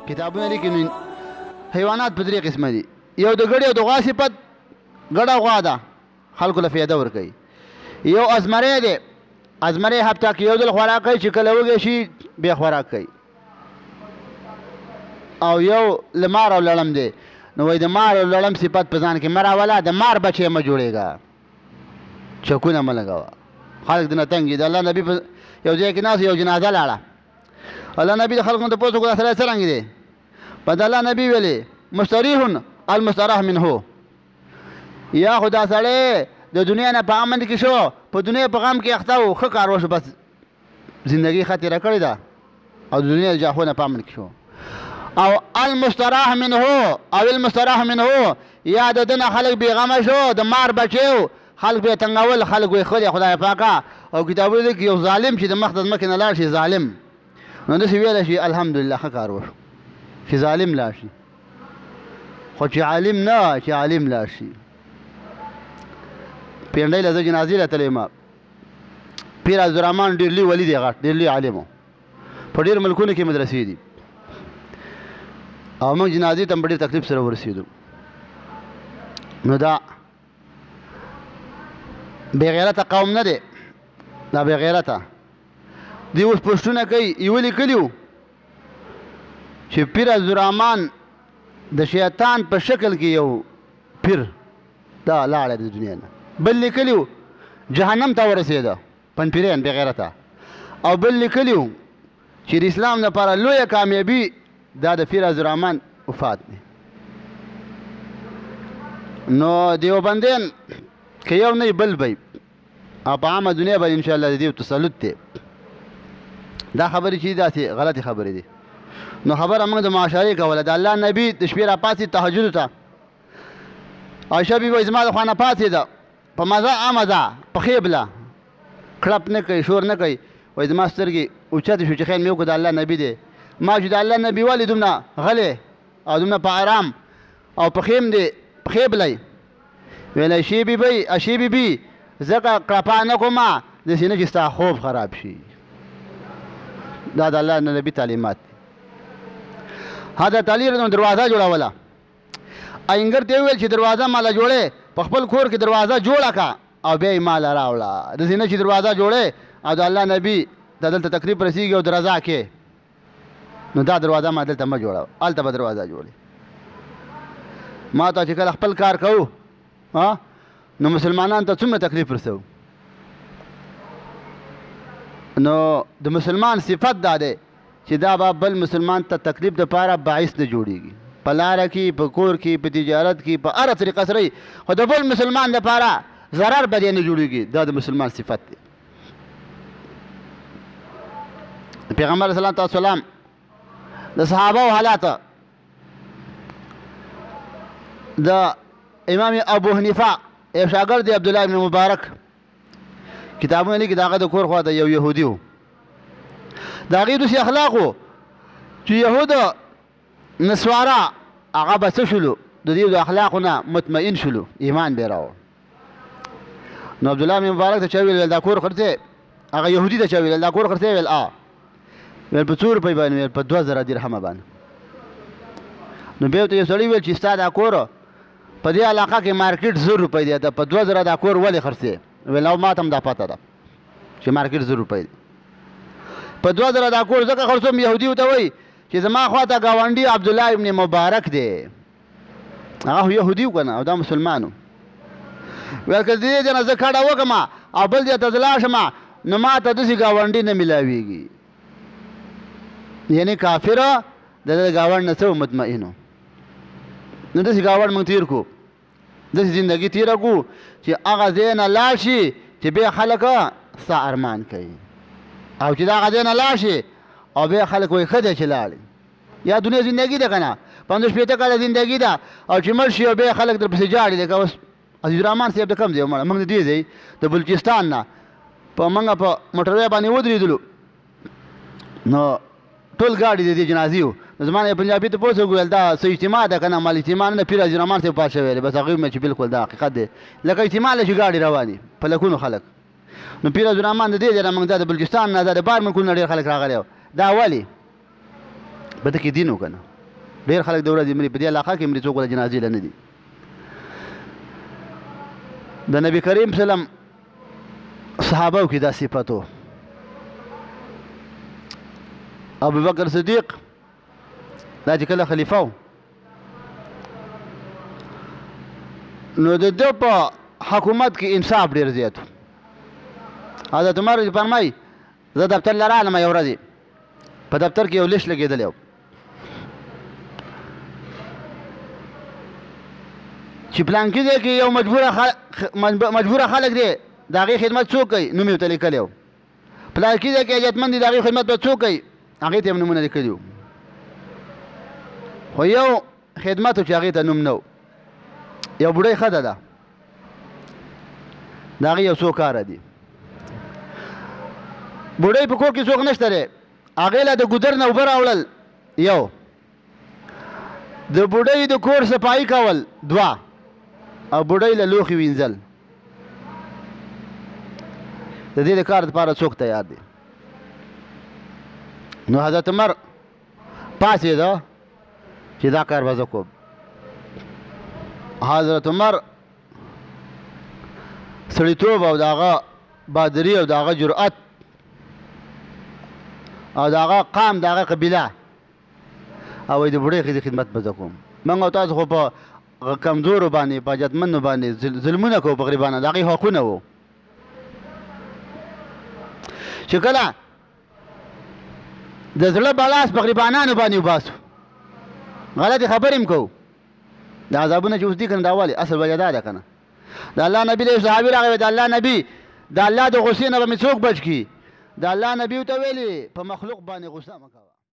کتابونه لیکي نو حیوانات په درې قسمه دي یو د ګړې او د غوا صفت ګډه غوا ده خلکو له فایده ورکوي یو ازمری دی ازمری هفته کې یو ځل خوراک کوي چې کله وږی شي بیا خوراک کوي او یو له مار او لړم دی نو وایي د مار او لړم صفت په ځان کې مه راوله د مار بچی مه جوړېږه چکونه مه لګوه خلک دنه تنګ دي د الله نبي په یو ځای کې ناست یو جنازه لاړه الله نبي د خلکو نه تپوس وکړو دا سړی څرنګه دی په د الله نبي ویلې مستریح المستراح منه یا خو دا سړی د دنیا نه په امن کې شو په دنیا په غم کې اخته و ښه کار وشو بس زندګي ښه تېره کړې ده او د دنیا د جاخو نه په امن کې شو او المستراح منه او المستراح منه یا د ده نه خلک بېغمه شو د مار بچی خلک به یې تنګول خلک وایي ښه دی خدای پاکه او کتابونه لیکي یو ظالم چې د مخ د ځمکې نه لاړ شي ظالم نو داسې ویلی شي الحمدلله ښه کار وشو چې ظالم لاړ شي خو چې عالم نه چې عالم لاړ شي پینډۍ له زه جنازې له تللی یم پیر عبدالرحمن ډېر لوی ولي دی غټ ډېر لوی عالم و په ډېر ملکونو کې مدرسې دي او موږ جنازې ته په ډېر تکلیف سره ورسېدو نو دا بېغیرته قوم نه دی دا بېغیرته دوی اوس پوسټونه کوي یوه لیکلي وو چې پیر عبدالرحمن د شیطان په شکل کې یو پیر دا لاړی د دنیا نه بل لیکلي وو جهنم ته ورسېده پنپیرین بېغیرته او بل لیکلي وو چې د اسلام لپاره لویه کامیابي دا د پیر عبدالرحمن وفات دی نو دیوبندیان که یو نه بل بی او په عامه دنیا باندې انشاءالله د دې تسلط دی دا خبرې چې داسې غلطې خبرې دي نو خبره موږ د معاشرې کوله د الله نبي د شپې را پاڅېد تهجدو ته عایشه بیبي وایي زما د خوا نه پاڅېده په مزه مزه په خیبله کړپ نه کوي شور نه کوي وایي زما سترګې اوچتې شو چې خیر مې وکړو د الله نبي دی ما چې د الله نبي ولې دومره غلی او دومره په ارام او په خیم دی په خیبلی ویلی شی بیبي ځکه کړپا نه کومه داسې نه چې ستا خوب خراب شي دا د الله نبي تعلیمات دي حضرت علي رضی دروازه جوړوله اینګر ته ویل چې دروازه ماله جوړې په خپل کور کې دروازه جوړه که او بیا یې ماله راوړه داسې نه چې دروازه جوړې او د الله نبي ته دلته تقریب رسېږي او د رضا کې نو دا دروازه ما دلته مه جوړه هلته به دروازه جوړې ما ته چې کله خپل کار کوو نو مسلمانانو ته څومره تکلیف رسوو نو د مسلمان صفت دا دی چې دا به بل مسلمان ته تکلیف دپاره باعث نه جوړېږي په لاره کې په کور کې په تجارت کې په هره طریقه سره خو د بل مسلمان دپاره ضرر به دې نه جوړېږي دا د مسلمان صفت دی پیغمبر صلی الله علیه وسلم د صحابه حالات د امام ابو حنیفه یو شاګرد دی عبدالله بن مبارک کتابونه لیکي د هغه د کور خوا د یو یهودي و د هغې داسې اخلاق و چې یهود نسوارا هغه به څه شولو د دې د اخلاقو نه مطمئن شولو ایمان به یې راوړ نو عبدالله بن مبارک ته چا ویل دا کور خرڅې هغه یهودي ته چا ویل دا کور خرڅې ویل ویل په څو روپۍ باندې ویل په 2000 درهمه باندې نو بیا ورته یو سړي ویل چې ستا دا کور په دې علاقه کې مارکیټ 1000 روپۍ دی په 2000 دا کور ولې خرڅې ویل او ما ته هم دا پته ده چې مارکیټ 1000 روپۍ دی په 2000 دا کور ځکه خرڅوم یهودي ورته وایي چې زما خواته ګاونډي عبدالله ابن مبارک دی هغه یهودي و که نه او دا مسلمان و ویل که د دې نه زه کډه وکړم او بل ځای ته زه لاړ شم نو ما ته داسې ګاونډي نه میلاویږي یعنې کافره د ده د ګاونډ نه څه مطمئن و نو داسې ګاونډ موږ تېر کړو داسې زندګي تېره کړو چې هغه ځای نه لاړ شي چې بیا خلک ستا ارمان کوي او چې د هغه ځای نه لاړ شي او بیا خلک وایي ښه دی چې لاړې یا دنیا زندګي ده که نه 50-50 کاله زندګي ده او چې مړ شي او بیا خلک درپسې جاړي لکه اوس عزیز الرحمن صاحب د کوم ځای مړه موږ د دې ځای د بلوچستان نه په موږ په موټروی باندې ودرېدلو نو ټول ګاډي د دې جنازې وو نو زما نه پنجابي ته پوښتنه وکړل دا څه اجتماع ده که نه مال اجتماع نه پیر عزیز الرحمن صاحب پات شوی دی بس هغوی مې چې بلکل دا حقیقت دی لکه اجتماع له چې ګاډي روانې په لکونو خلک نو پیر عزیز الرحمن د دې ځای نه موږ د بلوچستان نه دا د بار ملکونو نه ډېر خلک راغلی دا ولې په ده کې دین و که نه ډېر خلک د ورځې مري په دې علاقه کې مري څوک ورته جنازې له نه دي د نبي کریم سلم صحابو کې دا صفت و ابو بکر صدیق دا چې کله خلیفه و نو د ده په حکومت کې انصاف ډېر زیات و حضرت عمر فرمایي زه دفتر له رالم یو ورځې په دفتر کې یو لیست لګېدلی و چې پلانکي ځای کې یو مجبوره خلک دی د هغې خدمت څوک کوي نوم یې ورته لیکلی و پلانکي ځای کې حاجتمند دي د هغې خدمت به څوک کوي هغې ته یې هم نومونه لیکلي وو خو یو خدمت و چې هغې ته نوم نه و یو بوډۍ ښځه ده د هغې یو څو کاره دي بوډۍ په کور کې څوک نشته دی هغې له د ګودر نه اوبه راوړل یو د بوډۍ د کور صفایي کول دوه او بوډۍ له لوښي وینځل د دې د کار لپاره څوک تیار دی نو حضرت عمر پاڅېده چې دا کار به زه کوم حضرت عمر سړیتوب او د هغه بهادري او د هغه جرأت او د هغه قام د هغه قبیله او وایي د بوډۍ ښځې خدمت به زه کوم موږ او تاسو خو په کمزورو باندې په حاجتمندو باندې ظلمونه کوو په غریبانو د هغې حقونه وو چې کله د زړه بلاس په غریبانانو باندې وباسو غلطې خبرې هم کوو د عذابونه چې اوس دي که نه دا ولې اصل وجه دا ده که نه د الله نبي له یو صحابي راغی د الله نبي د الله د غصې نه به مې څوک بچ کړي د الله نبي ورته ویلي په مخلوق باندې غصه مه کوه